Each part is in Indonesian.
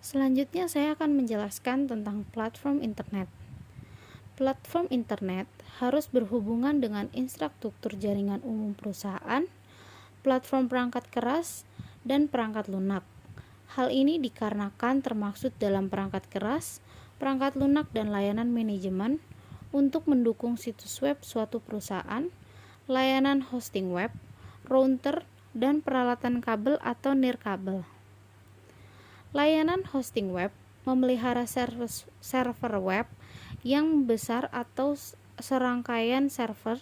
Selanjutnya saya akan menjelaskan tentang platform internet. Platform internet harus berhubungan dengan infrastruktur jaringan umum perusahaan, platform perangkat keras, dan perangkat lunak. Hal ini dikarenakan termaksud dalam perangkat keras, perangkat lunak, dan layanan manajemen untuk mendukung situs web suatu perusahaan, layanan hosting web, router, dan peralatan kabel atau nirkabel. Layanan hosting web memelihara server web yang besar atau serangkaian server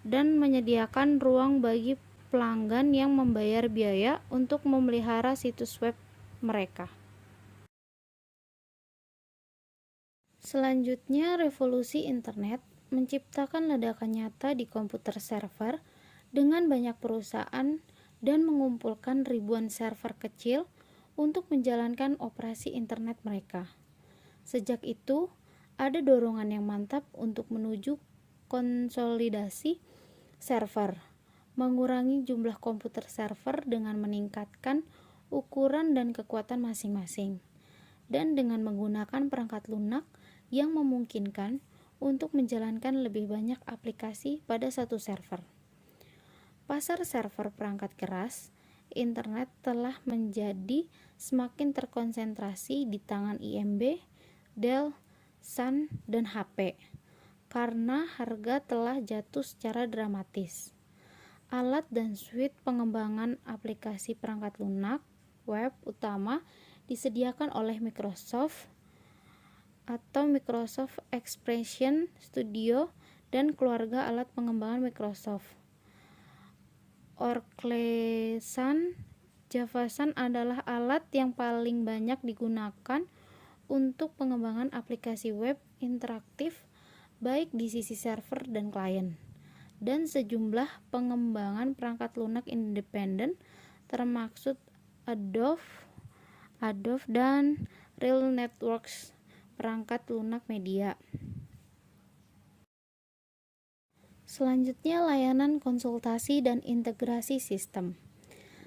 dan menyediakan ruang bagi pelanggan yang membayar biaya untuk memelihara situs web mereka. Selanjutnya, revolusi internet menciptakan ledakan nyata di komputer server dengan banyak perusahaan dan mengumpulkan ribuan server kecil untuk menjalankan operasi internet mereka. Sejak itu, ada dorongan yang mantap untuk menuju konsolidasi server, mengurangi jumlah komputer server dengan meningkatkan ukuran dan kekuatan masing-masing, dan dengan menggunakan perangkat lunak yang memungkinkan untuk menjalankan lebih banyak aplikasi pada satu server. Pasar server perangkat keras internet telah menjadi semakin terkonsentrasi di tangan IMB, Dell, Sun, dan HP karena harga telah jatuh secara dramatis. Alat dan suite pengembangan aplikasi perangkat lunak web utama disediakan oleh Microsoft atau Microsoft Expression Studio dan keluarga alat pengembangan Microsoft. Oracle Sun, Java Sun adalah alat yang paling banyak digunakan untuk pengembangan aplikasi web interaktif baik di sisi server dan klien, dan sejumlah pengembangan perangkat lunak independen termaksud Adobe dan Real Networks perangkat lunak media. Selanjutnya, layanan konsultasi dan integrasi sistem.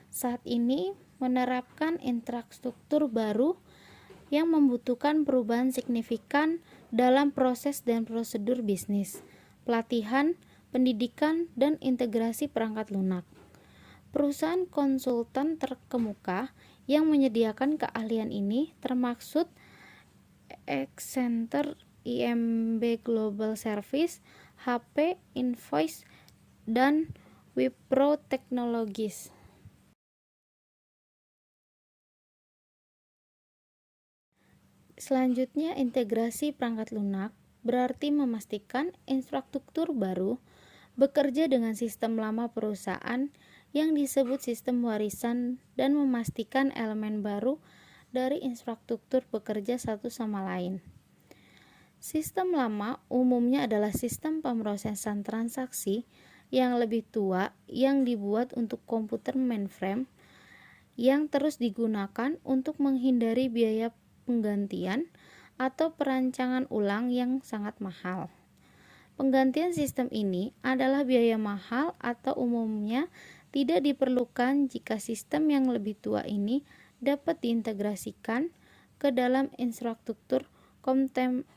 Saat ini menerapkan infrastruktur baru yang membutuhkan perubahan signifikan dalam proses dan prosedur bisnis, pelatihan, pendidikan, dan integrasi perangkat lunak. Perusahaan konsultan terkemuka yang menyediakan keahlian ini termaksud Accenture, IMB Global Service, HP, Invoice, dan Wipro Technologies. Selanjutnya, integrasi perangkat lunak berarti memastikan infrastruktur baru bekerja dengan sistem lama perusahaan yang disebut sistem warisan dan memastikan elemen baru dari infrastruktur bekerja satu sama lain. Sistem lama umumnya adalah sistem pemrosesan transaksi yang lebih tua yang dibuat untuk komputer mainframe yang terus digunakan untuk menghindari biaya penggantian atau perancangan ulang yang sangat mahal. Penggantian sistem ini adalah biaya mahal atau umumnya tidak diperlukan jika sistem yang lebih tua ini dapat diintegrasikan ke dalam infrastruktur kontemporer.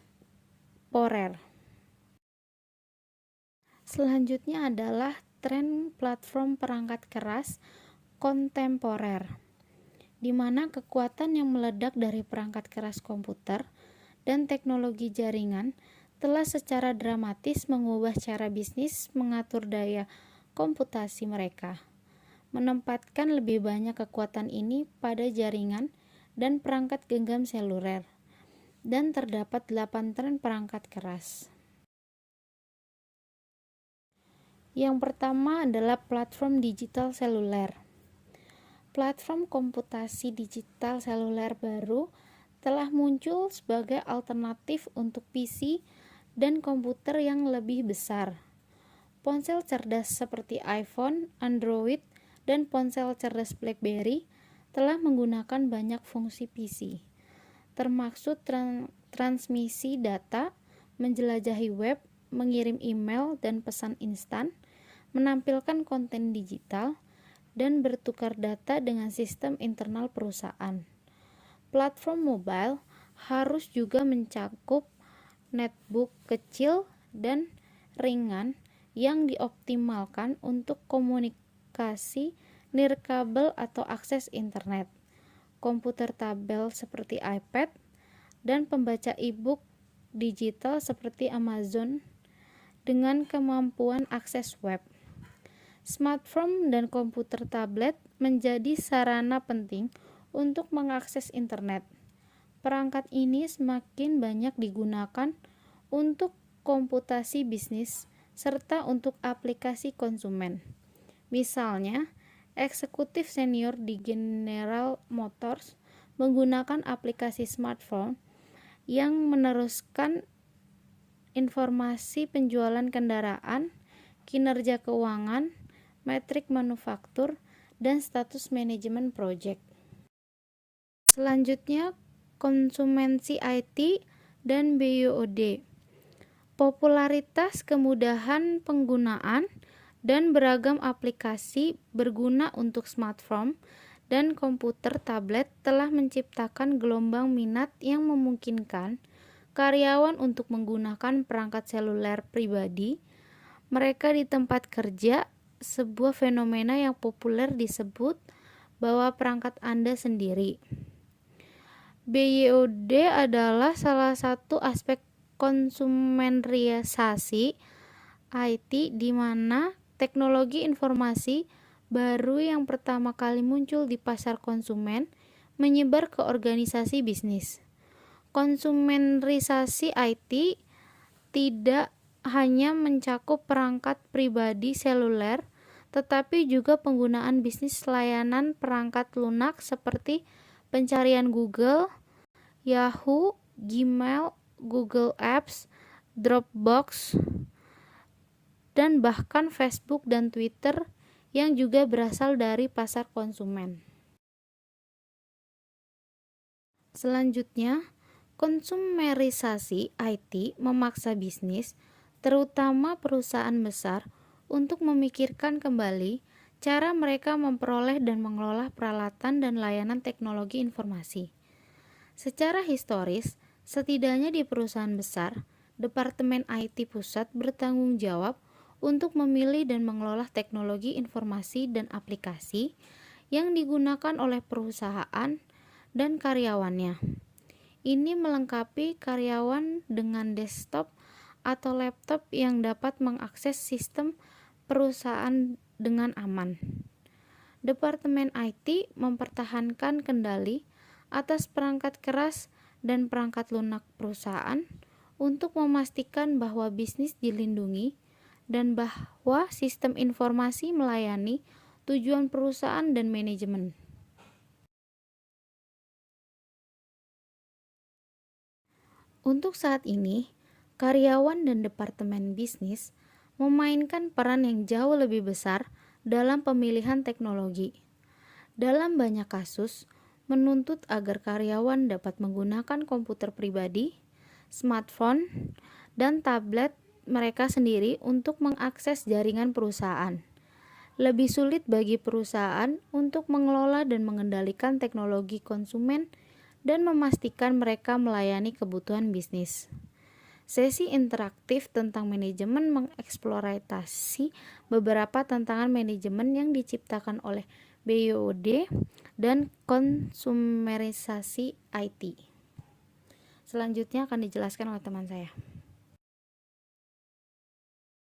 Selanjutnya adalah tren platform perangkat keras kontemporer, di mana kekuatan yang meledak dari perangkat keras komputer dan teknologi jaringan telah secara dramatis mengubah cara bisnis mengatur daya komputasi mereka, menempatkan lebih banyak kekuatan ini pada jaringan dan perangkat genggam seluler, dan terdapat 8 tren perangkat keras. Yang pertama adalah platform digital seluler. Platform komputasi digital seluler baru telah muncul sebagai alternatif untuk PC dan komputer yang lebih besar. Ponsel cerdas seperti iPhone, Android, dan ponsel cerdas BlackBerry telah menggunakan banyak fungsi PC, termaksud transmisi data, menjelajahi web, mengirim email dan pesan instan, menampilkan konten digital, dan bertukar data dengan sistem internal perusahaan. Platform mobile harus juga mencakup netbook kecil dan ringan yang dioptimalkan untuk komunikasi nirkabel atau akses internet, komputer tabel seperti iPad, dan pembaca e-book digital seperti Amazon dengan kemampuan akses web. Smartphone dan komputer tablet menjadi sarana penting untuk mengakses internet. Perangkat ini semakin banyak digunakan untuk komputasi bisnis serta untuk aplikasi konsumen. Misalnya, eksekutif senior di General Motors menggunakan aplikasi smartphone yang meneruskan informasi penjualan kendaraan, kinerja keuangan, metrik manufaktur, dan status manajemen proyek. Selanjutnya, konsumensi IT dan BYOD. Popularitas, kemudahan penggunaan, dan beragam aplikasi berguna untuk smartphone dan komputer tablet telah menciptakan gelombang minat yang memungkinkan karyawan untuk menggunakan perangkat seluler pribadi mereka di tempat kerja, sebuah fenomena yang populer disebut bahwa perangkat Anda sendiri. BYOD adalah salah satu aspek konsumerisasi IT di mana teknologi informasi baru yang pertama kali muncul di pasar konsumen menyebar ke organisasi bisnis. Konsumerisasi IT tidak hanya mencakup perangkat pribadi seluler, tetapi juga penggunaan bisnis layanan perangkat lunak seperti pencarian Google, Yahoo, Gmail, Google Apps, Dropbox, dan bahkan Facebook dan Twitter yang juga berasal dari pasar konsumen. Selanjutnya, konsumerisasi IT memaksa bisnis, terutama perusahaan besar, untuk memikirkan kembali cara mereka memperoleh dan mengelola peralatan dan layanan teknologi informasi. Secara historis, setidaknya di perusahaan besar, Departemen IT pusat bertanggung jawab untuk memilih dan mengelola teknologi informasi dan aplikasi yang digunakan oleh perusahaan dan karyawannya. Ini melengkapi karyawan dengan desktop atau laptop yang dapat mengakses sistem perusahaan dengan aman. Departemen IT mempertahankan kendali atas perangkat keras dan perangkat lunak perusahaan untuk memastikan bahwa bisnis dilindungi dan bahwa sistem informasi melayani tujuan perusahaan dan manajemen. Untuk saat ini, karyawan dan departemen bisnis memainkan peran yang jauh lebih besar dalam pemilihan teknologi. Dalam banyak kasus, menuntut agar karyawan dapat menggunakan komputer pribadi, smartphone, dan tablet mereka sendiri untuk mengakses jaringan perusahaan. Lebih sulit bagi perusahaan untuk mengelola dan mengendalikan teknologi konsumen dan memastikan mereka melayani kebutuhan bisnis. Sesi interaktif tentang manajemen mengeksplorasi beberapa tantangan manajemen yang diciptakan oleh BYOD dan konsumerisasi IT. Selanjutnya akan dijelaskan oleh teman saya.